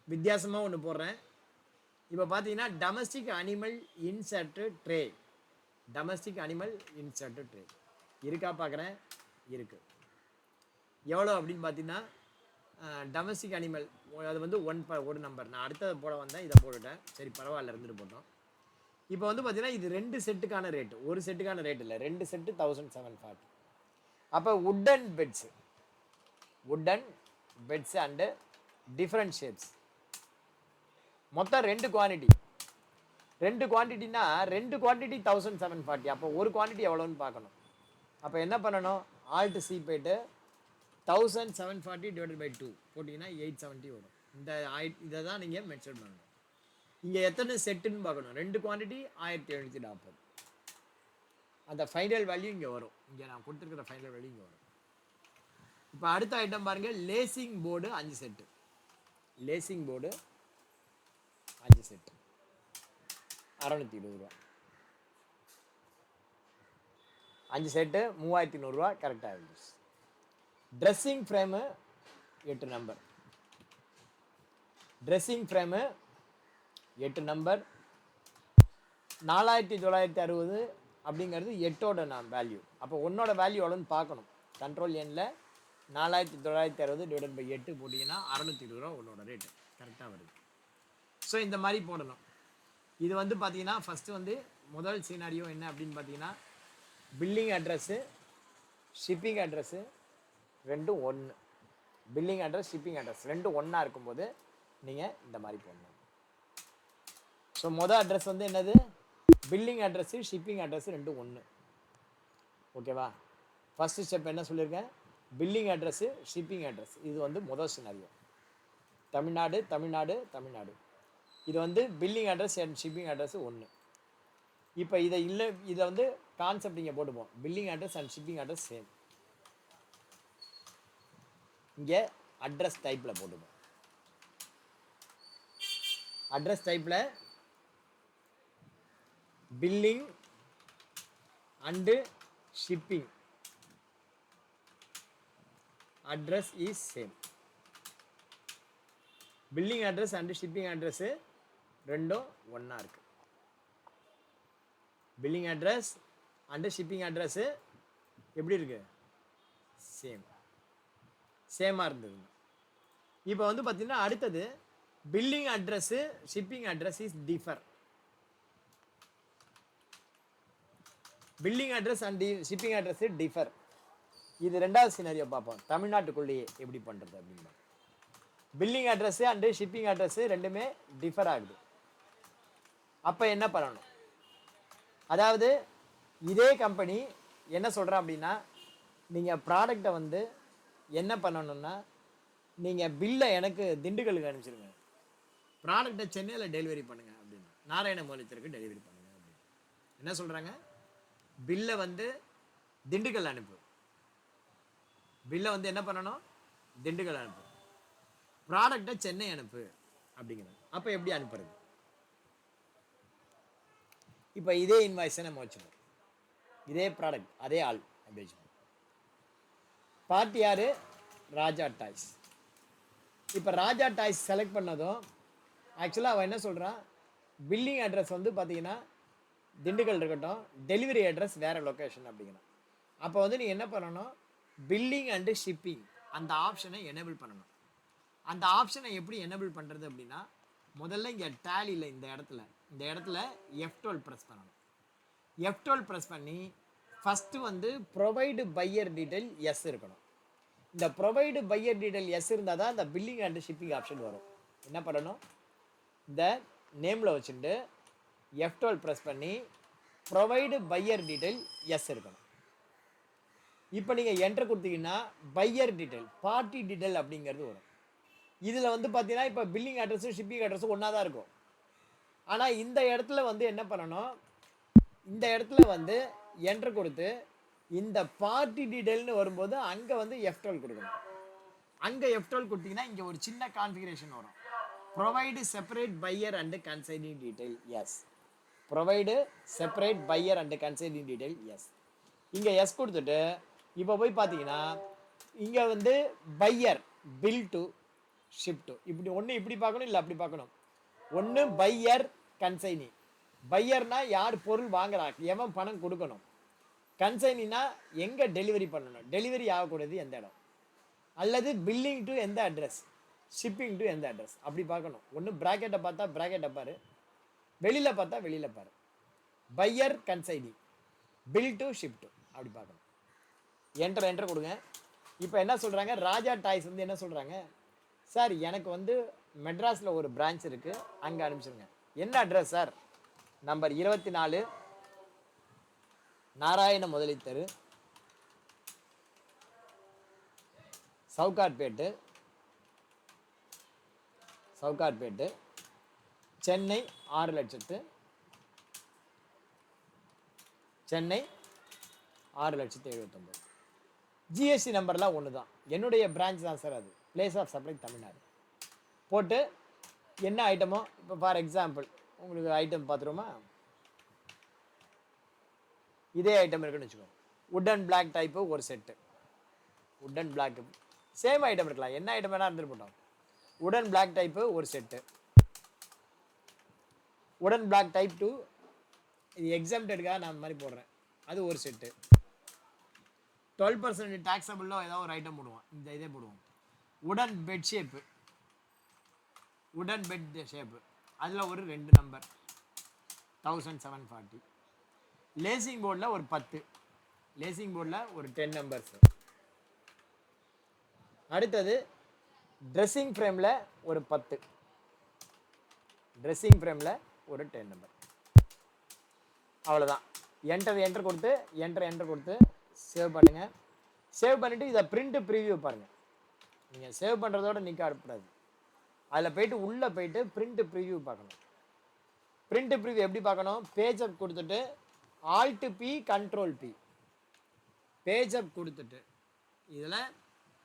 வித்தியாசமாக ஒன்று போடுறேன். இப்போ பார்த்தீங்கன்னா domestic animal insert tray, domestic animal insert tray இருக்கா பார்க்குறேன், இருக்குது. எவ்வளோ அப்படின்னு பார்த்தீங்கன்னா டொமஸ்டிக் அனிமல் அது வந்து ஒரு நம்பர். நான் அடுத்தது போட வந்தேன், இதை போட்டுட்டேன். சரி பரவாயில்ல, இருந்துட்டு போட்டோம். இப்போ வந்து பார்த்தீங்கன்னா இது 2 செட்டுக்கான ரேட்டு, ஒரு செட்டுக்கான ரேட் இல்லை, 2 செட்டு 1740. அப்போ wooden beds and different shapes, மொத்தம் 2 குவான்டிட்டி. 2 குவான்டிட்டினா 2 குவான்டிட்டி 1740. அப்போ ஒரு குவான்டிட்டி எவ்வளோன்னு பார்க்கணும். அப்போ என்ன பண்ணணும், ஆல்ட் சி போய்ட்டு 1740 டிவைடட் பை 2 போட்டிங்கன்னா 870 வரும். இதை தான் நீங்கள் மென்ஷன் பண்ணணும். இங்கே எத்தனை செட்டுன்னு பார்க்கணும், 2 குவான்டிட்டி 1740. அந்த ஃபைனல் வேல்யூ இங்கே வரும். இங்கே நான் கொடுத்துருக்கிற ஃபைனல் வேல்யூ இங்கே வரும். இப்போ அடுத்த ஐட்டம் பாருங்கள், lacing board 5 set. Lacing board 5 set 620 ரூபா. 5 செட்டு 3100 ரூபா கரெக்டாக இருந்துச்சு. Dressing frame 8 number. Dressing frame 8 number. 4960 அப்படிங்கிறது 8ஓட வேல்யூ. அப்போ 1ஓட வேல்யூ எவ்வளோன்னு பார்க்கணும். கண்ட்ரோல் எண்ணில் 4960 டிவைடட் பை 8 போட்டிங்கன்னா 620 ரூபா 1ஓட ரேட்டு கரெக்டாக வருது. ஸோ இந்த மாதிரி போடணும். இது வந்து பார்த்தீங்கன்னா ஃபஸ்ட்டு வந்து முதல் சீனாரியோ என்ன அப்படின்னு பார்த்தீங்கன்னா, பில்லிங் அட்ரஸ்ஸு ஷிப்பிங் அட்ரஸ்ஸு ரெண்டும் ஒன்று. பில்லிங் அட்ரஸ் ஷிப்பிங் அட்ரஸ் ரெண்டும் ஒன்றா இருக்கும்போது நீங்கள் இந்த மாதிரி போடணும். ஸோ மொதல் அட்ரஸ் வந்து என்னது, பில்லிங் அட்ரஸ்ஸு ஷிப்பிங் அட்ரஸ் ரெண்டும் ஒன்று. ஓகேவா? ஃபஸ்ட்டு ஸ்டெப் என்ன சொல்லியிருக்கேன், பில்லிங் அட்ரஸ்ஸு ஷிப்பிங் அட்ரஸ். இது வந்து முதல் சினாரியோ, தமிழ்நாடு தமிழ்நாடு தமிழ்நாடு. இது வந்து billing address and shipping address ஒன்று. இப்போ இதை வந்து கான்செப்ட் இங்கே போட்டுப்போம், billing address and shipping address same. இங்கே அட்ரஸ் டைப்பில் போட்டுப்போம். அட்ரஸ் டைப்பில் billing and shipping address is same. Billing address and shipping address ரெண்டும் ஒன்றா இருக்கு. Billing address and shipping address எப்படி இருக்கு, சேமாக இருந்தது. இப்போ வந்து பார்த்தீங்கன்னா அடுத்தது billing address shipping address is differ. Billing address and shipping address differ. இது ரெண்டாவது சினாரியோ பார்ப்போம், தமிழ்நாட்டுக்குள்ளேயே எப்படி பண்ணுறது அப்படின்னா. Billing address and shipping address ரெண்டுமே டிஃபர் ஆகுது. அப்போ என்ன பண்ணணும், அதாவது இதே கம்பெனி என்ன சொல்கிறேன் அப்படின்னா, நீங்கள் ப்ராடக்டை வந்து என்ன பண்ணணும்னா, நீங்கள் பில்லை எனக்கு திண்டுக்கலுக்கு அனுப்பிச்சிருங்க, ப்ராடக்டை சென்னையில் டெலிவரி பண்ணுங்கள் அப்படின்னு, நாராயணமூலத்திற்கு டெலிவரி பண்ணுங்கள் அப்படின்னு என்ன சொல்கிறாங்க. பில்லை வந்து திண்டுக்கல் அனுப்பு, பில்லை வந்து என்ன பண்ணணும், திண்டுக்கல் அனுப்பு, ப்ராடக்டை சென்னை அனுப்பு அப்படிங்கிறது. அப்போ எப்படி அனுப்புறது, இப்போ இதே இன்வாய்ஸை நம்ம வச்சுப்போம், இதே ப்ராடக்ட் அதே ஆள் அப்படி வச்சுப்போம். பார்ட்டி யார், ராஜா டாய்ஸ். இப்போ ராஜா டாய்ஸ் செலக்ட் பண்ணதும் ஆக்சுவலாக அவன் என்ன சொல்கிறான், பில்லிங் அட்ரஸ் வந்து பார்த்தீங்கன்னா திண்டுக்கல் இருக்கட்டும், டெலிவரி அட்ரஸ் வேறு லொக்கேஷன் அப்படிங்கிறான். அப்போ வந்து நீ என்ன பண்ணணும், பில்லிங் அண்டு ஷிப்பிங் அந்த ஆப்ஷனை எனேபிள் பண்ணணும். அந்த ஆப்ஷனை எப்படி எனேபிள் பண்ணுறது அப்படின்னா, முதல்ல இங்கே டேலியில் இந்த இடத்துல F12 ப்ரெஸ் பண்ணணும். F12 ப்ரெஸ் பண்ணி ஃபஸ்ட்டு வந்து ப்ரொவைடு பையர் டீட்டெயில் எஸ் இருக்கணும். இந்த ப்ரொவைடு பையர் டீட்டெயில் எஸ் இருந்தால் தான் இந்த பில்லிங் அண்ட் ஷிப்பிங் ஆப்ஷன் வரும். என்ன பண்ணணும், இந்த நேமில் வச்சுட்டு F12 ப்ரெஸ் பண்ணி ப்ரொவைடு பையர் டீட்டெயில் எஸ் இருக்கணும். இப்போ நீங்கள் என்டர் கொடுத்தீங்கன்னா பையர் டீட்டெயில் பார்ட்டி டீட்டெயில் அப்படிங்கிறது வரும். இதில் வந்து பார்த்தீங்கன்னா இப்போ பில்லிங் அட்ரஸும் ஷிப்பிங் அட்ரஸும் ஒன்றா தான் இருக்கும். ஆனால் இந்த இடத்துல வந்து என்ன பண்ணணும், இந்த இடத்துல வந்து என்டர் கொடுத்து இந்த பார்ட்டி டீட்டெயில்னு வரும்போது அங்கே வந்து F12 கொடுக்கணும். அங்கே F12 கொடுத்தீங்கன்னா இங்கே ஒரு சின்ன கான்ஃபிகரேஷன் வரும், provide separate buyer and consigning details, provide separate buyer and consigning details. இங்கே எஸ் கொடுத்துட்டு இப்போ போய் பார்த்தீங்கன்னா இங்கே வந்து buyer bill to ship to, இப்படி ஒன்று இப்படி பார்க்கணும், இல்லை அப்படி பார்க்கணும். ஒன்று பையர் கன்சைனி, பையர்னா யார் பொருள் வாங்குறாங்க, எவன் பணம் கொடுக்கணும். கன்சைனினா எங்கே டெலிவரி பண்ணணும், டெலிவரி ஆகக்கூடியது எந்த இடம். அல்லது பில்லிங் டு எந்த அட்ரஸ், ஷிப்பிங் டு எந்த அட்ரஸ், அப்படி பார்க்கணும். ஒன்று ப்ராக்கெட்டை பார்த்தா ப்ராக்கெட்டை பாரு, வெளியில் பார்த்தா வெளியில் பாரு. Buyer consignee, bill to ship to, அப்படி பார்க்கணும். என்டர் கொடுங்க. இப்போ என்ன சொல்கிறாங்க, ராஜா டாய்ஸ் வந்து என்ன சொல்கிறாங்க, சார் எனக்கு வந்து மெட்ராஸில் ஒரு பிரான்ச் இருக்குது, அங்கே அனுப்பிச்சிருங்க. என்ன அட்ரஸ் சார்? நம்பர் 24 நாராயண முதலி தெரு, சவுகார்பேட்டு, சென்னை 6,00,000, சென்னை 6,79,000. ஜிஎஸ்டி நம்பர்லாம் ஒன்று தான், என்னுடைய பிரான்ச் தான் சார் அது, பிளேஸ் ஆஃப் சப்ளை தமிழ்நாடு போட்டு என்ன ஐட்டமோ, இப்போ ஃபார் எக்ஸாம்பிள் உங்களுக்கு ஐட்டம் பார்த்துருமா, இதே ஐட்டம் இருக்குன்னு வச்சுக்கோங்க. உட்டன் பிளாக் டைப்பு ஒரு set, wooden block same item இருக்கலாம், என்ன ஐட்டம் வேணால் இருந்துட்டு போட்டோம். உடன் பிளாக் டைப்பு ஒரு செட்டு, உடன் பிளாக் டைப் 2, இது எக்ஸாம்டடுக்காக நான் மாதிரி போடுறேன், அது ஒரு செட்டு. 12% டாக்ஸபிளில் ஏதாவது ஒரு ஐட்டம் போடுவோம், இந்த இதே போடுவோம். உடன் பெட் ஷேப்பு, உடன் பெட் ஷேப்பு, அதில் ஒரு 2 நம்பர் 1740. லேசிங் போர்டில் ஒரு 10, லேசிங் போர்டில் ஒரு 10 நம்பர்ஸ். அடுத்தது ட்ரெஸ்ஸிங் ஃப்ரேமில் ஒரு 10, ட்ரெஸ்ஸிங் ஃப்ரேமில் ஒரு 10 நம்பர். அவ்வளோதான். என்டர் கொடுத்து சேவ் பண்ணுங்கள். சேவ் பண்ணிவிட்டு இதை பிரிண்ட் ப்ரிவியூ பாருங்கள். நீங்கள் சேவ் பண்ணுறதோட நிற்க அனுப்பக்கூடாது, அதில் போயிட்டு உள்ளே போயிட்டு பிரிண்ட் ப்ரிவியூ பார்க்கணும். பிரிண்ட் ப்ரிவியூ எப்படி பார்க்கணும், பேஜ் அப் கொடுத்துட்டு Alt P Control P, page அப் கொடுத்துட்டு இதில்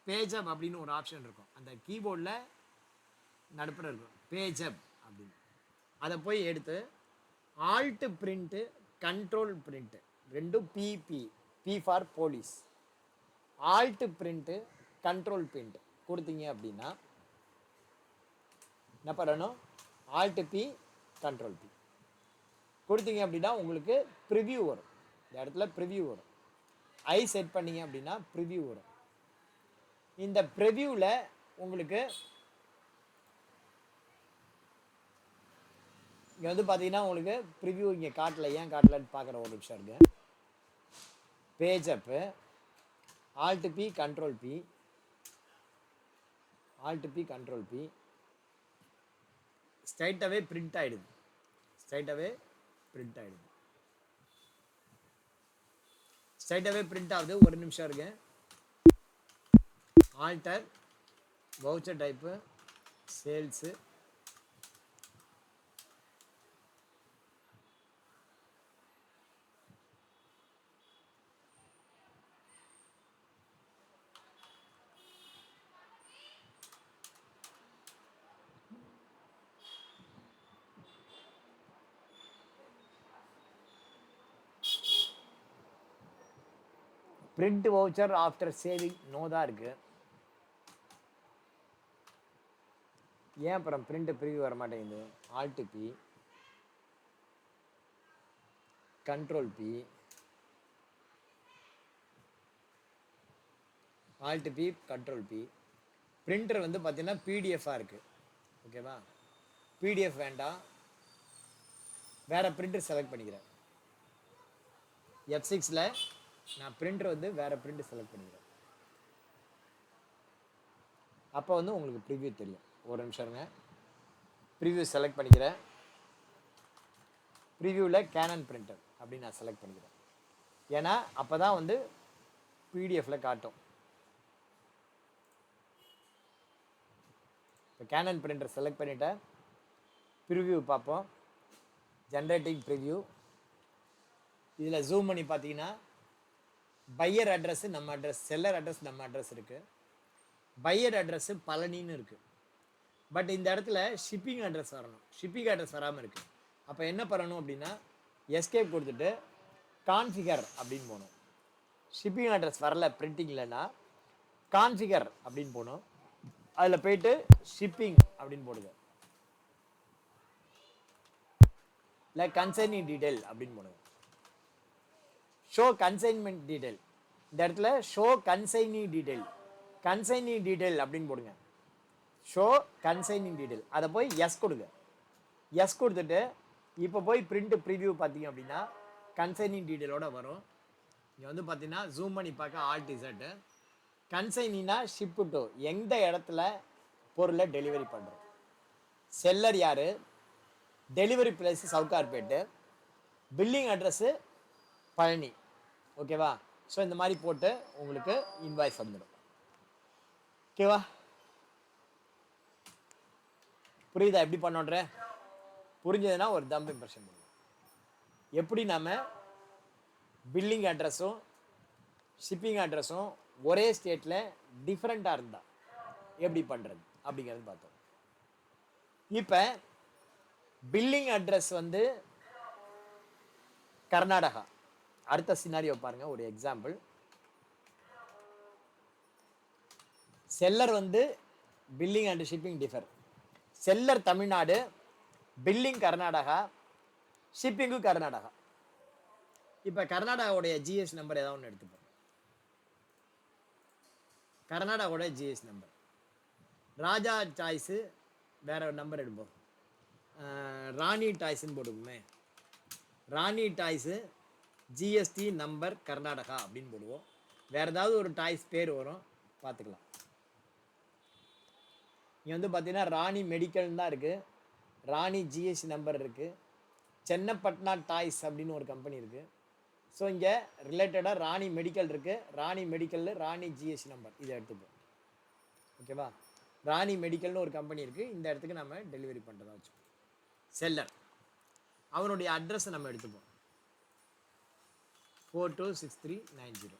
பேஜ் அப் அப்படின்னு ஒரு ஆப்ஷன் இருக்கும், அந்த கீபோர்டில் நடுப்புற இருக்கும் பேஜ் அப் அப்படின்னு. அதை போய் எடுத்து Alt Print Control Print, ரெண்டும் PP, P for police, Alt Print Control Print கொடுத்தீங்க அப்படின்னா என்ன பண்ணணும், Alt P Control P கொடுத்தீங்க அப்படின்னா உங்களுக்கு ப்ரிவ்யூ வரும். இந்த இடத்துல ப்ரிவ்யூ வரும். ஐ செட் பண்ணீங்க அப்படின்னா ப்ரிவ்யூ வரும். இந்த ப்ரிவ்யூவில் உங்களுக்கு இங்கே வந்து பார்த்தீங்கன்னா உங்களுக்கு ப்ரிவ்யூ இங்கே காட்டல, ஏன் காட்டலன்னு பார்க்குற ஒரு நிமிஷம் இருக்கு. Page up, Alt P Control P, Alt P Control P, ஸ்ட்ரைட்டாகவே பிரிண்ட் ஆகிடுது, ஸ்ட்ரைட்டாகவே பிரிண்ட் ஆகுது. ஒரு நிமிஷம் இருக்கு. Alter, voucher type, sales, print voucher after saving no தான் இருக்குது. ஏன் அப்புறம் பிரிண்ட் ப்ரிவ்யூ வர மாட்டேங்குது? Alt P Control P, Alt P Control P. Printer வந்து பார்த்தீங்கன்னா பிடிஎஃபாக இருக்குது, ஓகேவா? பிடிஎஃப் வேண்டாம், வேறு பிரிண்டர் செலக்ட் பண்ணிக்கிறேன். F6ல் நான் பிரிண்டர் வந்து வேறு பிரிண்டர் செலக்ட் பண்ணிக்கிறேன். அப்போ வந்து உங்களுக்கு ப்ரிவ்யூ தெரியும். ஒரு நிமிஷம் இருங்க. ப்ரிவ்யூ செலக்ட் பண்ணிக்கிறேன். ப்ரிவ்யூவில் கேனன் பிரிண்டர் அப்படின்னு நான் செலக்ட் பண்ணிக்கிறேன். ஏன்னா அப்போ தான் வந்து பிடிஎஃப்பில் காட்டும். இப்போ கேனன் பிரிண்டர் செலக்ட் பண்ணிவிட்டேன். ப்ரிவ்யூ பார்ப்போம். Generating preview. இதில் ஜூம் பண்ணி பார்த்தீங்கன்னா பையர் அட்ரஸ் நம்ம அட்ரஸ், செல்லர் அட்ரஸ் நம்ம அட்ரஸ் இருக்குது. பையர் அட்ரஸ் பழனின்னு இருக்குது. பட் இந்த இடத்துல ஷிப்பிங் அட்ரஸ் வரணும். ஷிப்பிங் அட்ரஸ் வராமல் இருக்குது. அப்போ என்ன பண்ணணும் அப்படின்னா எஸ்கேப் கொடுத்துட்டு கான்ஃபிகர் அப்படின்னு போகணும். ஷிப்பிங் அட்ரஸ் வரல பிரிண்டிங் இல்லைன்னா கான்ஃபிகர் அப்படின்னு போகணும். அதில் போயிட்டு ஷிப்பிங் அப்படின்னு போடுங்க, இல்லை கன்சைனிங் டீடைல் அப்படின்னு போடுங்க. ஷோ கன்சைன்மெண்ட் டீடைல், இந்த இடத்துல show consigning detail consigning detail அப்படின்னு போடுங்க. ஷோ கன்சைனிங் டீடைல், அதை போய் எஸ் கொடுங்க. எஸ் கொடுத்துட்டு இப்போ போய் பிரிண்ட் ப்ரிவியூ பார்த்தீங்க அப்படின்னா கன்சைனிங் டீடைலோட வரும். இங்கே வந்து பார்த்தீங்கன்னா ஜூம் பண்ணி பார்க்க ஆல்ட் இசட்டு. கன்சைனினா ஷிப்பு டு, எந்த இடத்துல பொருளை டெலிவரி பண்ணுறோம், செல்லர் யார், delivery place Sowcarpet, billing address Palani. ஓகேவா? ஸோ இந்த மாதிரி போட்டு உங்களுக்கு இன்வாய்ஸ் வந்துடும். ஓகேவா? புரியுதா எப்படி பண்ணோன்ற? புரிஞ்சதுன்னா ஒரு தம்ப் இம்ப்ரெஷன் பண்ணுவோம். எப்படி நம்ம பில்லிங் அட்ரஸும் ஷிப்பிங் அட்ரஸும் ஒரே ஸ்டேட்டில் டிஃப்ரெண்ட்டாக இருந்தால் எப்படி பண்ணுறது அப்படிங்கிறது பார்த்தோம். இப்போ பில்லிங் அட்ரஸ் வந்து கர்நாடகா. அடுத்த சினாரியோ பாருங்க, ஒரு எக்ஸாம்பிள். செல்லர் வந்து billing and shipping differ. Seller Tamil Nadu, billing Karnataka, shipping Karnataka. இப்போ கர்நாடகாவுடைய ஜிஎஸ் நம்பர் ஏதாவது ஒன்று எடுத்துப்போம். கர்நாடகாவோட ஜிஎஸ் நம்பர், ராஜா டாய்ஸு வேற ஒரு நம்பர் எடுப்போம். ராணி டாய்ஸ்ன்னு போடுவோமே, ராணி டாய்ஸு ஜிஎஸ்டி நம்பர் கர்நாடகா அப்படின்னு போடுவோம். வேறு ஏதாவது ஒரு டாய்ஸ் பேர் வரும், பார்த்துக்கலாம். இங்கே வந்து பார்த்தீங்கன்னா ராணி மெடிக்கல் தான் இருக்குது, ராணி ஜிஎஸ்டி நம்பர் இருக்குது, சென்னப்பட்னா டாய்ஸ் அப்படின்னு ஒரு கம்பெனி இருக்குது. ஸோ இங்கே ரிலேட்டடாக ராணி மெடிக்கல் இருக்குது, ராணி மெடிக்கலில் ராணி ஜிஎஸ்டி நம்பர் இதை எடுத்துப்போம். ஓகேவா? ராணி மெடிக்கல்னு ஒரு கம்பெனி இருக்குது, இந்த இடத்துக்கு நம்ம டெலிவரி பண்ணுறதா வச்சுப்போம். செல்லர் அவனுடைய அட்ரஸை நம்ம எடுத்துப்போம், 426390.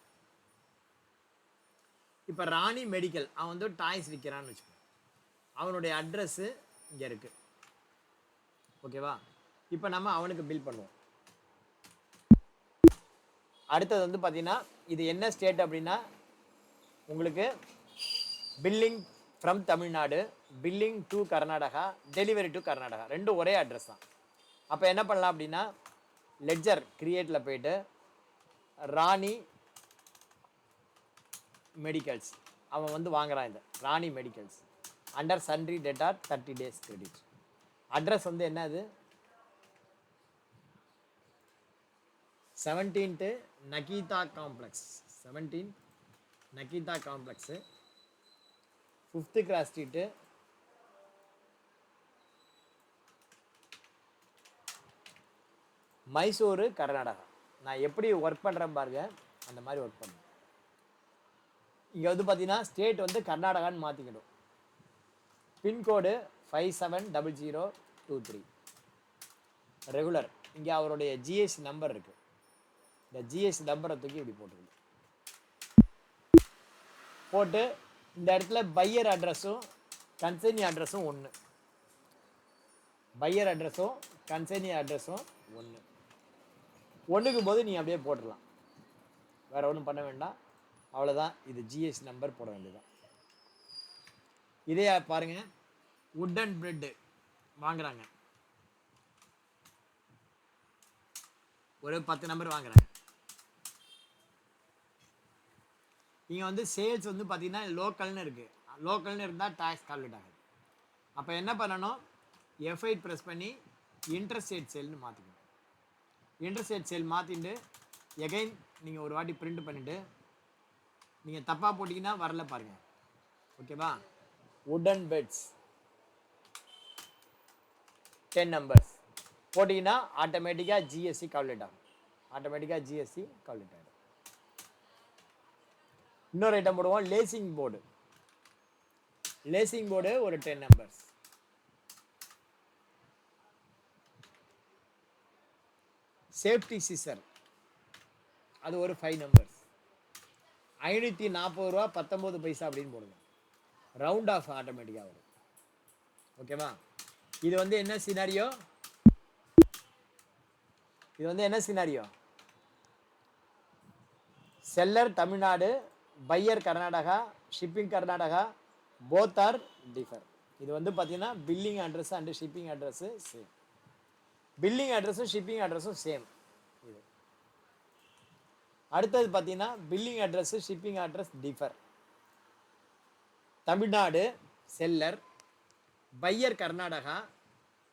இப்போ ராணி மெடிக்கல் அவன் வந்து டாய்ஸ் விற்கிறான்னு வச்சுப்போம், அவனுடைய அட்ரஸ்ஸு இங்கே இருக்குது. ஓகேவா? இப்போ நம்ம அவனுக்கு பில் பண்ணுவோம். அடுத்தது வந்து பார்த்தீங்கன்னா இது என்ன ஸ்டேட் அப்படின்னா உங்களுக்கு billing from Tamil Nadu, billing to Karnataka, delivery to Karnataka, ரெண்டும் ஒரே அட்ரஸ் தான். அப்போ என்ன பண்ணலாம் அப்படின்னா லெட்ஜர் கிரியேட்டில் போயிட்டு ராணி மெடிக்கல்ஸ் அவன் வந்து வாங்குறான், இந்த Rani medicals under sundry debtor 30 days credit. Address வந்து என்னது, 17 Nakeetha complex, 17 Nakeetha complex, 5th cross street, Mysuru Karnataka. நான் எப்படி ஒர்க் பண்ணுறேன் பாருங்க, அந்த மாதிரி ஒர்க் பண்ணுறேன். இங்கே வந்து பார்த்தீங்கன்னா ஸ்டேட் வந்து கர்நாடகான்னு மாற்றிக்கிடும். பின்கோடு 570023. ரெகுலர் இங்கே அவருடைய ஜிஎஸ்டி நம்பர் இருக்குது, இந்த ஜிஎஸ்டி நம்பரை தூக்கி இப்படி போட்டுக்கணும். போட்டு இந்த இடத்துல பையர் அட்ரஸும் கன்சைனி அட்ரஸும் ஒன்று, பையர் அட்ரஸும் கன்சைனி அட்ரஸும் ஒன்று. ஒன்றுக்கும் போது நீ அப்படியே போட்டுடலாம், வேற ஒன்றும் பண்ண வேண்டாம். அவ்வளோதான், இது ஜிஎஸ்டி நம்பர் போட வேண்டியதான். இதே பாருங்க, வுட் அண்ட் பிரெட் வாங்குறாங்க, ஒரு 10 நம்பர் வாங்குறாங்க. இங்கே வந்து சேல்ஸ் வந்து பார்த்தீங்கன்னா லோக்கல்னு இருக்குது, லோக்கல்னு இருந்தால் டாக்ஸ் கால்குலேட் ஆகுது. அப்போ என்ன பண்ணணும், F8 ப்ரெஸ் பண்ணி இன்டர்ஸ்டேட் சேல்னு மாற்றிக்கணும். இன்டர்ஸ்டேட் சேல் மாற்றிட்டு எகைன் நீங்கள் ஒரு வாட்டி பிரிண்ட் பண்ணிவிட்டு, நீங்கள் தப்பாக போட்டிங்கன்னா வரல பாருங்கள். ஓகேவா? வுடன் பெட்ஸ் 10 நம்பர்ஸ் போட்டிங்கன்னா ஆட்டோமேட்டிக்காக ஜிஎஸ்டி கால்குலேட் ஆகும், ஆட்டோமேட்டிக்காக ஜிஎஸ்டி கால்குலேட் ஆகிடும். இன்னொரு ஐட்டம் போடுவோம், லேசிங் போர்டு. லேசிங் போர்டு ஒரு 10 நம்பர்ஸ். சேஃப்டி சிசர் அது ஒரு 5 நம்பர்ஸ். 540 ரூபா 19 பைசா அப்படின்னு போடுங்க, ரவுண்ட் ஆஃப் ஆட்டோமேட்டிக்காக வரும். ஓகேவா? இது வந்து என்ன சினாரியோ, இது வந்து என்ன scenario, seller Tamil Nadu, buyer Karnataka, shipping Karnataka, both are differ. இது வந்து பார்த்தீங்கன்னா billing address and shipping address same, billing அட்ரஸும் ஷிப்பிங் அட்ரஸும் சேம். இது அடுத்தது பார்த்தீங்கன்னா billing address shipping address differ. Tamil Nadu seller, buyer Karnataka,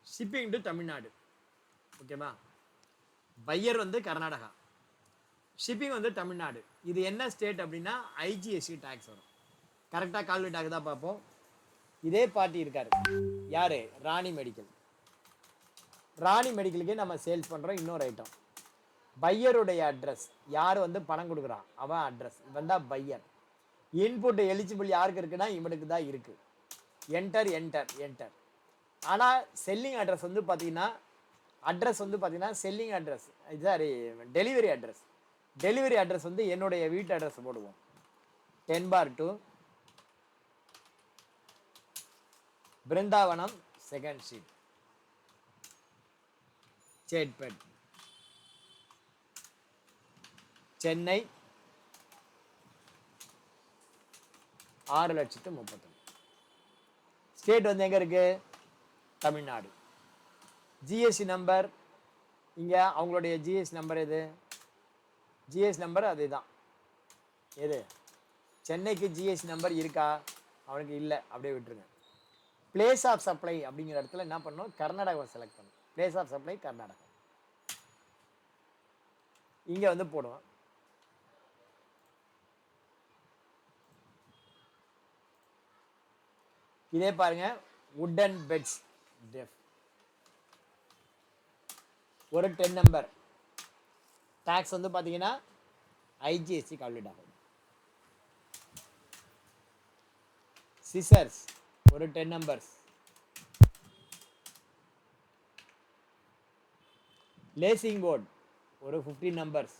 shipping to Tamil Nadu. ஓகேவா? பையர் வந்து கர்நாடகா, ஷிப்பிங் வந்து தமிழ்நாடு. இது என்ன ஸ்டேட் அப்படின்னா ஐஜிஎஸ்டி டேக்ஸ் வரும். கரெக்டாக கால்குலேட் ஆகுதா பார்ப்போம். இதே பார்ட்டி இருக்காரு, யாரு? ராணி மெடிக்கல். ராணி மெடிக்கலுக்கு நம்ம சேல்ஸ் பண்ணுறோம். இன்னொரு ஐட்டம், பையருடைய அட்ரஸ், யார் வந்து பணம் கொடுக்குறான் அவன் அட்ரஸ், இவன் தான் பையர். இன்புட் எலிஜிபிள் யாருக்கு இருக்குன்னா இவனுக்கு தான் இருக்கு. Enter enter enter. ஆனால் செல்லிங் அட்ரஸ் வந்து பார்த்தீங்கன்னா selling address, sorry, delivery address. Delivery address வந்து என்னுடைய வீட்டு அட்ரஸ் போடுவோம். 10/2 Brindavanam, second street, Chetpet, Chennai 6,31,000. State வந்து எங்க இருக்கு? தமிழ்நாடு. ஜிஎஸ்டி நம்பர் இங்க அவங்களுடைய ஜிஎஸ்டி நம்பர் எது? ஜிஎஸ்டி நம்பர் அதுதான். எது? சென்னைக்கு ஜிஎஸ்டி நம்பர் இருக்கா? அவனுக்கு இல்லை, அப்படியே விட்டுருங்க. பிளேஸ் ஆஃப் சப்ளை அப்படிங்கிற இடத்துல என்ன பண்ணணும்? கர்நாடகாவை செலக்ட் பண்ணணும். Place of supply Karnataka. இங்க வந்து போடுவோம். இதே பாருங்க, வுடன் பெட்ஸ் டெஃப், ஒரு 10 நம்பர். டாக்ஸ் வந்து பாத்தீங்கன்னா ஐஜிஎஸ்டி கால்குலேட் ஆகும். சிசர்ஸ் ஒரு 10 நம்பர்ஸ். லேசிங் போர்ட் ஒரு 15 நம்பர்ஸ்.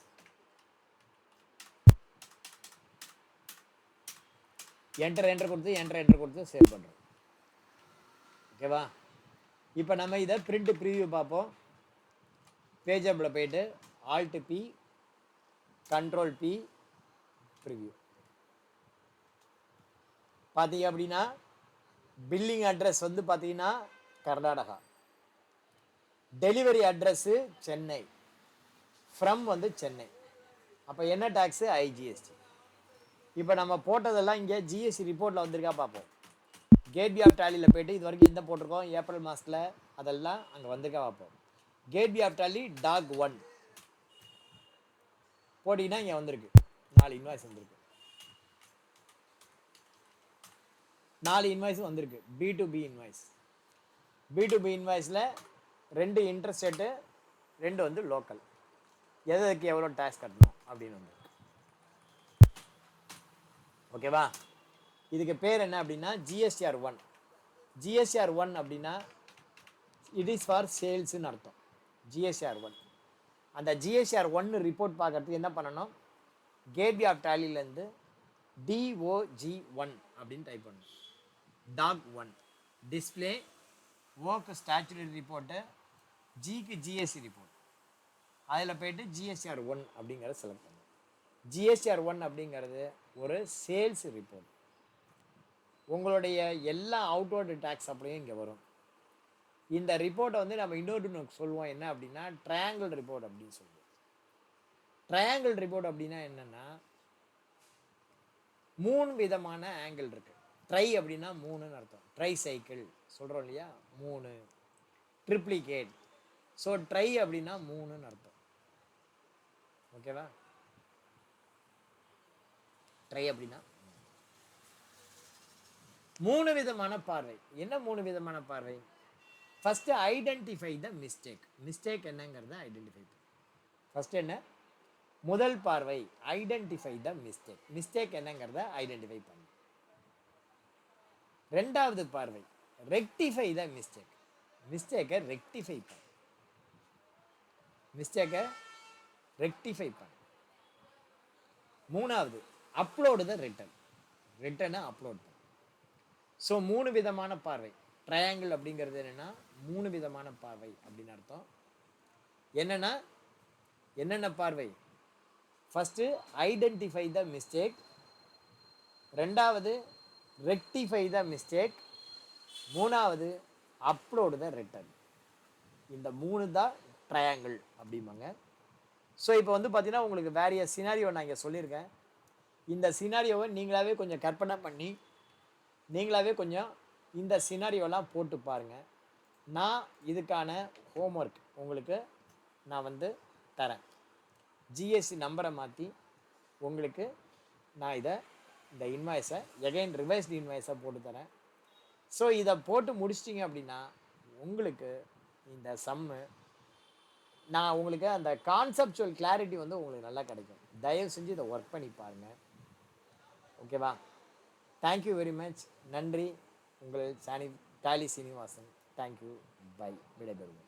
என்டர் கொடுத்து சேவ் பண்ணுறோம். ஓகேவா? இப்போ நம்ம இதை பிரிண்ட் ப்ரீவியூ பார்ப்போம். பேஜப்பில் போயிட்டு alt P, control P, preview பார்த்தீங்க அப்படின்னா பில்லிங் அட்ரஸ் வந்து பார்த்தீங்கன்னா Karnataka, delivery address Chennai, from வந்து சென்னை. அப்போ என்ன டேக்ஸு? ஐஜிஎஸ்டி. இப்போ நம்ம போட்டதெல்லாம் இங்கே ஜிஎஸ்டி ரிப்போர்ட்டில் வந்திருக்கா பார்ப்போம். கேட்வே ஆஃப் டாலியில் போய்ட்டு இது வரைக்கும் எந்த போட்டிருக்கோம் ஏப்ரல் மாதத்தில், அதெல்லாம் அங்கே வந்திருக்கா பார்ப்போம். கேட்வே ஆஃப் டாலி டாக் 1 போட்டிங்கன்னா இங்கே வந்திருக்கு. 4 இன்வாய்ஸ் வந்திருக்கு. 4 இன்வாய்ஸ் வந்திருக்கு. B2B invoice. B2B இன்வாய்ஸில் 2 இன்டர்ஸ்டேட்டு, 2 வந்து லோக்கல். எதுக்கு எவ்வளோ டேக்ஸ் கட்டணும் அப்படின்னு வந்து. ஓகேவா? இதுக்கு பேர் என்ன அப்படின்னா ஜிஎஸ்டிஆர் 1. ஜிஎஸ்டிஆர் 1 அப்படின்னா இட் இஸ் ஃபார் சேல்ஸ்ன்னு அர்த்தம். ஜிஎஸ்டிஆர் 1. அந்த ஜிஎஸ்டிஆர் 1 ரிப்போர்ட் பார்க்கறதுக்கு என்ன பண்ணணும்? கேட்வே ஆஃப் டாலிலேருந்து DOG1 அப்படின்னு டைப் பண்ணணும். Dog 1 display work statutory report, ஜிக்கு ஜிஎஸ்டி ரிப்போர்ட். அதில் போய்ட்டு ஜிஎஸ்டிஆர் 1 அப்படிங்கிறத செலக்ட் பண்ணணும். ஜிஎஸ்டிஆர் 1 அப்படிங்கிறது ஒரு சேல்ஸ் ரிப்போர்ட். உங்களுடைய எல்லா அவுட்வர்டு டேக்ஸ் அப்படியும் இங்கே வரும். இந்த ரிப்போர்ட்டை வந்து நம்ம இன்னொரு சொல்லுவோம் என்ன அப்படின்னா ட்ரையாங்கிள் ரிப்போர்ட் அப்படின்னு சொல்லுவோம். ட்ரையாங்கிள் ரிப்போர்ட் அப்படின்னா என்னன்னா 3 விதமான ஆங்கிள் இருக்கு. ட்ரை அப்படின்னா 3ன்னு அர்த்தம். ட்ரை சைக்கிள் சொல்கிறோம் இல்லையா, 3. ட்ரிப்ளிகேட். ஸோ ட்ரை அப்படின்னா 3ன்னு அர்த்தம். ஓகேவா? ட்ரை அப்படின்னா 3 விதமான பார்வை. என்ன 3 விதமான பார்வை? First identify the mistake. Mistake என்னங்கிறத ஐடென்டிஃபை பண்ணு. ஃபர்ஸ்ட் என்ன? முதல் பார்வை ஐடென்டிஃபை த மிஸ்டேக். மிஸ்டேக் என்னங்கிறத ஐடென்டிஃபை பண்ணு. ரெண்டாவது பார்வை ரெக்டிஃபை த மிஸ்டேக். மிஸ்டேக்கை ரெக்டிஃபை பண்ணு. மிஸ்டேக்கை ரெக்டிஃபை பண்ணு. மூணாவது அப்லோடு த ரிட்டன். ரிட்டனை அப்லோட் பண்ணு. ஸோ 3 விதமான பார்வை. ட்ரையாங்கிள் அப்படிங்கிறது என்னென்னா 3 விதமான பார்வை அப்படின்னு அர்த்தம். என்னென்னா என்னென்ன பார்வை? ஃபஸ்ட்டு ஐடென்டிஃபை த மிஸ்டேக், ரெண்டாவது ரெக்டிஃபை த மிஸ்டேக், மூணாவது அப்லோடு த ரிட்டன். இந்த 3 தான் ட்ரையாங்கிள் அப்படிம்பாங்க. ஸோ இப்போ வந்து பார்த்தீங்கன்னா உங்களுக்கு வேரியஸ் சினாரியோ நான் இங்கே சொல்லியிருக்கேன். இந்த சினாரியோவை நீங்களாவே கொஞ்சம் கற்பனை பண்ணி நீங்களாவே கொஞ்சம் இந்த சினாரியோலாம் போட்டு பாருங்கள். நான் இதுக்கான ஹோம்ஒர்க் உங்களுக்கு நான் வந்து தரேன். ஜிஎஸ்டி நம்பரை மாற்றி உங்களுக்கு நான் இந்த இன்வாய்ஸை எகைன் ரிவைஸ்டு இன்வாய்ஸை போட்டு தரேன். ஸோ இதை போட்டு முடிச்சிட்டிங்க அப்படின்னா உங்களுக்கு இந்த சம்மு நான் உங்களுக்கு அந்த கான்செப்சுவல் கிளாரிட்டி வந்து உங்களுக்கு நல்லா கிடைக்கும். தயவு செஞ்சு இதை ஒர்க் பண்ணி பாருங்கள். ஓகேவா? Thank you very much. நன்றி. உங்கள் டாலி சீனிவாசன். தேங்க்யூ. பை. விடைபெறுவோம்.